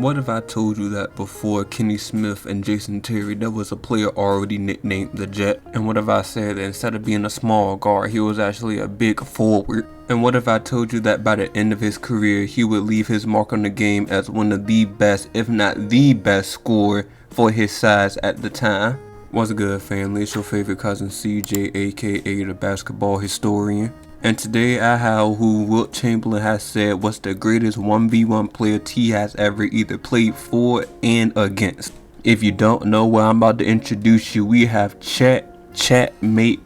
What if I told you that before Kenny Smith and Jason Terry, there was a player already nicknamed the Jet? And what if I said that instead of being a small guard, he was actually a big forward? And what if I told you that by the end of his career, he would leave his mark on the game as one of the best, if not the best scorer for his size at the time? What's good, family? It's your favorite cousin CJ, aka the basketball historian. And today I have who Wilt Chamberlain has said was the greatest 1v1 player T has ever either played for and against. If you don't know what I'm about to introduce you, we have Chet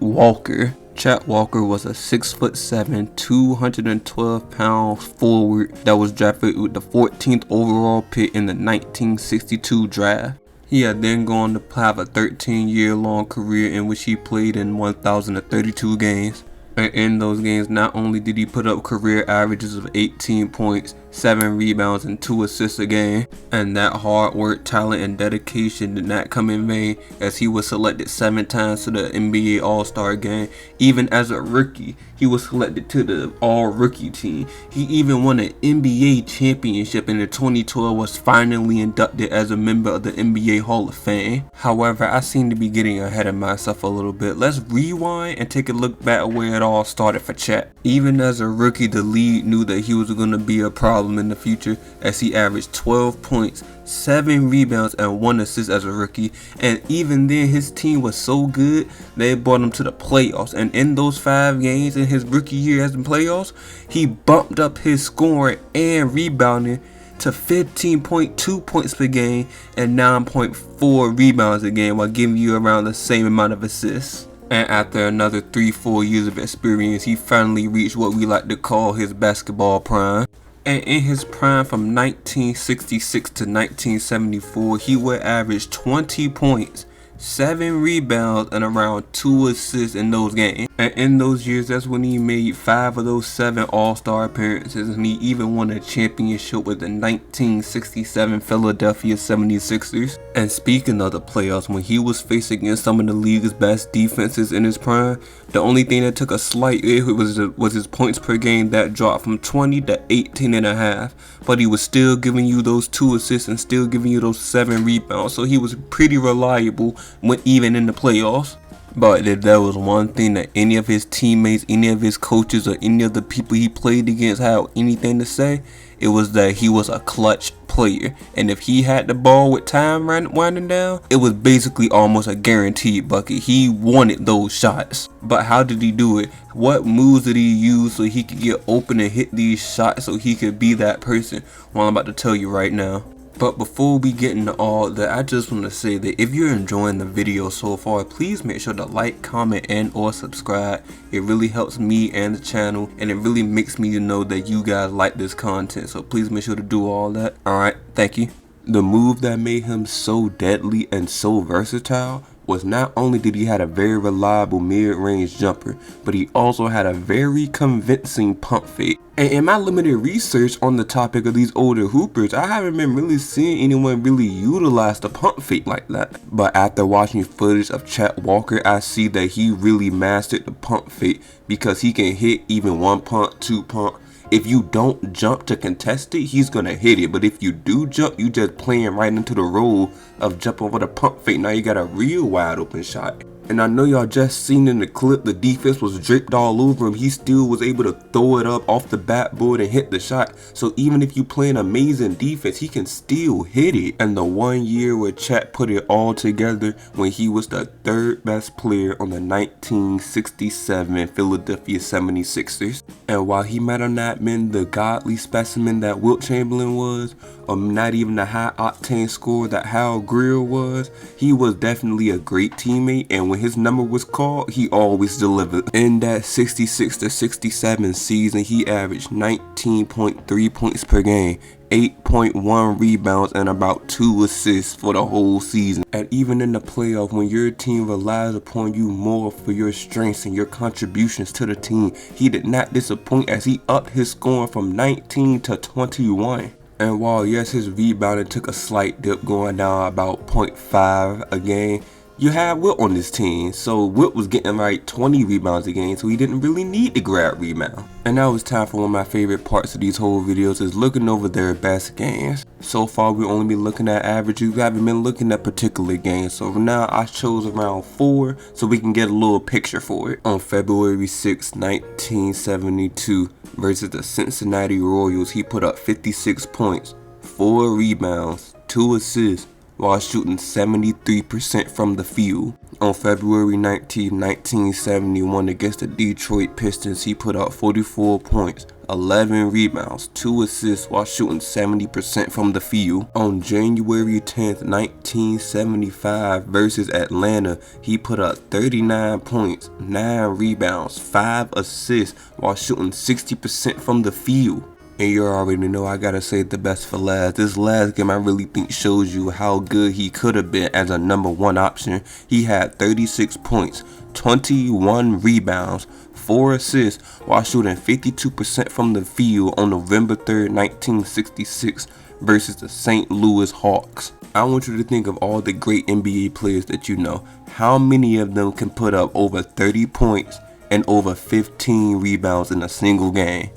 Walker. Chet Walker was a 6'7", 212-pound forward that was drafted with the 14th overall pick in the 1962 draft. He had then gone to have a 13-year-long career in which he played in 1,032 games. And in those games, not only did he put up career averages of 18 points, 7 rebounds, and 2 assists a game, and that hard work, talent, and dedication did not come in vain, as he was selected 7 times to the NBA All-Star game. Even as a rookie, he was selected to the All-Rookie team. He even won an NBA championship, and in 2012 was finally inducted as a member of the NBA Hall of Fame. However, I seem to be getting ahead of myself a little bit. Let's rewind and take a look back at where it all started for Chet. Even as a rookie, the league knew that he was going to be a problem in the future, as he averaged 12 points, 7 rebounds, and 1 assist as a rookie. And even then, his team was so good they brought him to the playoffs, and in those 5 games in his rookie year as in playoffs, he bumped up his scoring and rebounding to 15.2 points per game and 9.4 rebounds a game, while giving you around the same amount of assists. And after another 3-4 years of experience, he finally reached what we like to call his basketball prime. And in his prime from 1966 to 1974, he would average 20 points, 7 rebounds, and around 2 assists in those games. And in those years, that's when he made 5 of those 7 All-Star appearances, and he even won a championship with the 1967 Philadelphia 76ers. And speaking of the playoffs, when he was facing against some of the league's best defenses in his prime, the only thing that took a slight hit was his points per game that dropped from 20 to 18.5. But he was still giving you those 2 assists and still giving you those 7 rebounds, so he was pretty reliable when even in the playoffs. But if there was one thing that any of his teammates, any of his coaches, or any of the people he played against had anything to say, it was that he was a clutch player. And if he had the ball with time winding down, it was basically almost a guaranteed bucket. He wanted those shots. But how did he do it? What moves did he use so he could get open and hit these shots so he could be that person? Well, I'm about to tell you right now. But before we get into all that, I just want to say that if you're enjoying the video so far, please make sure to like, comment, and or subscribe. It really helps me and the channel, and it really makes me know that you guys like this content. So please make sure to do all that. Alright, thank you. The move that made him so deadly and so versatile was not only did he have a very reliable mid-range jumper, but he also had a very convincing pump fake. And in my limited research on the topic of these older hoopers, I haven't been really seeing anyone really utilize the pump fake like that. But after watching footage of Chet Walker, I see that he really mastered the pump fake, because he can hit even 1 pump, 2 pump. If you don't jump to contest it, he's gonna hit it. But if you do jump, you just playing right into the role of jumping with a pump fake. Now you got a real wide open shot. And I know y'all just seen in the clip, the defense was draped all over him. He still was able to throw it up off the backboard and hit the shot. So even if you play an amazing defense, he can still hit it. And the 1 year where Chet put it all together, when he was the 3rd best player on the 1967 Philadelphia 76ers. And while he might have not been the godly specimen that Wilt Chamberlain was, or not even the high octane scorer that Hal Greer was, he was definitely a great teammate, and when his number was called, he always delivered. In that 66 to 67 season, he averaged 19.3 points per game, 8.1 rebounds, and about 2 assists for the whole season. And even in the playoff, when your team relies upon you more for your strengths and your contributions to the team, he did not disappoint, as he upped his scoring from 19 to 21. And while yes, his rebounding took a slight dip, going down about 0.5 a game, You had Wilt on this team, so Wilt was getting like 20 rebounds a game, so he didn't really need to grab rebound. And now it's time for one of my favorite parts of these whole videos, is looking over their best games. So far we only been looking at averages, we haven't been looking at particular games, so now I chose around 4 so we can get a little picture for it. On February 6, 1972 versus the Cincinnati Royals, he put up 56 points, 4 rebounds, 2 assists, while shooting 73% from the field. On February 19, 1971 against the Detroit Pistons, he put up 44 points, 11 rebounds, 2 assists while shooting 70% from the field. On January 10th, 1975 versus Atlanta, he put up 39 points, 9 rebounds, 5 assists while shooting 60% from the field. And you already know I gotta save the best for last. This last game I really think shows you how good he could have been as a #1 option. He had 36 points, 21 rebounds, 4 assists while shooting 52% from the field on November 3rd, 1966 versus the St. Louis Hawks. I want you to think of all the great NBA players that you know. How many of them can put up over 30 points and over 15 rebounds in a single game?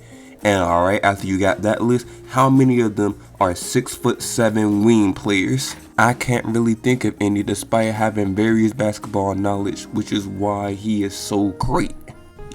And alright, after you got that list, how many of them are 6'7" wing players? I can't really think of any, despite having various basketball knowledge, which is why he is so great.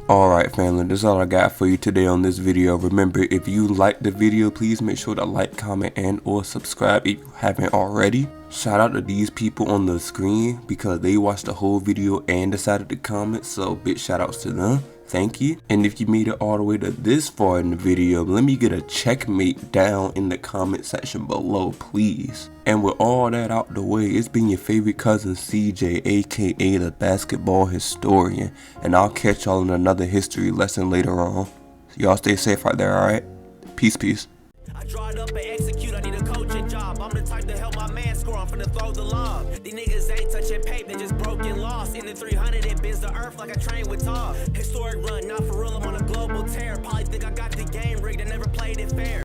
Alright family, that's all I got for you today on this video. Remember, if you liked the video, please make sure to like, comment, and or subscribe if you haven't already. Shout out to these people on the screen because they watched the whole video and decided to comment, so big shout outs to them. Thank you. And if you made it all the way to this far in the video, let me get a checkmate down in the comment section below, please. And with all that out the way, it's been your favorite cousin CJ, aka the basketball historian, and I'll catch y'all in another history lesson later on. Y'all stay safe out there, alright? Peace, peace. I draw it up and execute, I need a coaching job. I'm the type to help my man score, I'm finna throw the lob. These niggas ain't touching paper, they just broken lost. In the 300, it bends the earth like I train with Todd. Historic run, not for real, I'm on a global tear. Probably think I got the game rigged, I never played it fair.